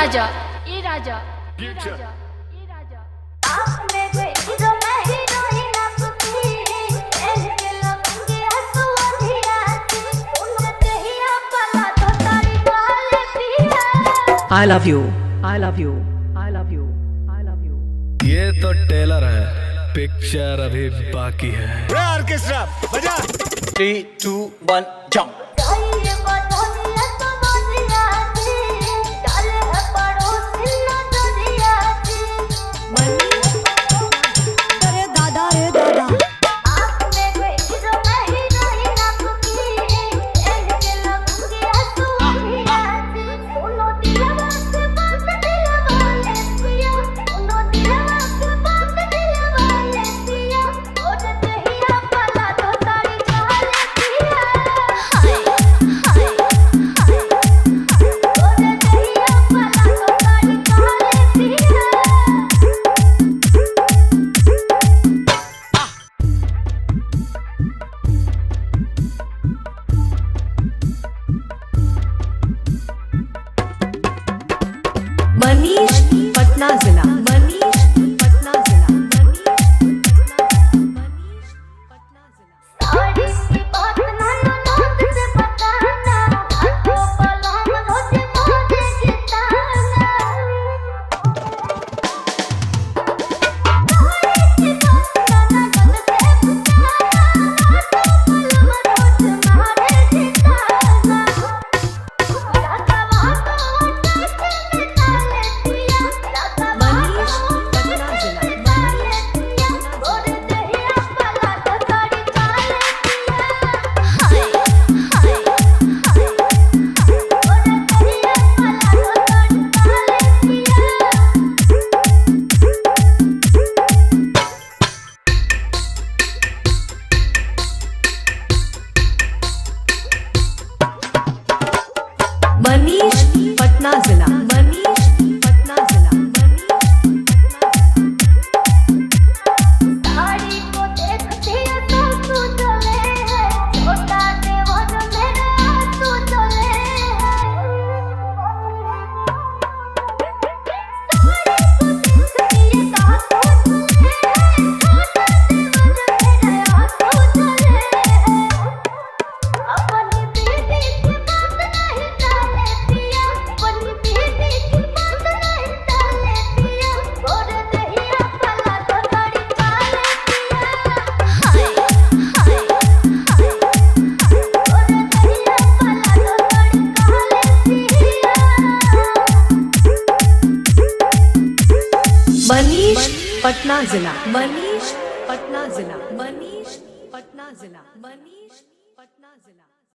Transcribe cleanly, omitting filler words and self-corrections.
राजा ए राजा ए राजा ए राजा आपने कोई हीरो मैं हीरोइन आपकी एनके लगूंगी हंसू अधिराती उनते ही आपला तो तारी वाले पिया I love you, I love you, I love you, I love you। ये तो टेलर है, पिक्चर अभी बाकी है। ऑर्केस्ट्रा बजा। 3, 2, 1 जंप। मनीष पटना जिला, मनीष पटना जिला, मनीष पटना जिला। साड़ी की बात ना नोट से बताना हाथों पलाम रोज मोजे जिताना साड़ी की बात ना नोट से बताना हाथों पलाम रोज मारे जिताना राधा वाको मनीष पटना जिला, मनीष पटना जिला, साड़ी को देखती है तो तू चले है छोटा देवर मेरे आंसू चले है साड़ी को देखती है तो तू चले है छोटा देवर मेरे आंसू चले है अपनी बेटी की बात नहीं टाले पिया अपनी बेटी की बात नहीं टाले पिया और दहिया पला तो ताड़ी काले पिया हाय हाय हाय और दहिया पला तो ताड़ी काले पिया। मनीष पटना जिला, मनीष पटना जिला, मनीष पटना जिला, मनीष पटना जिला।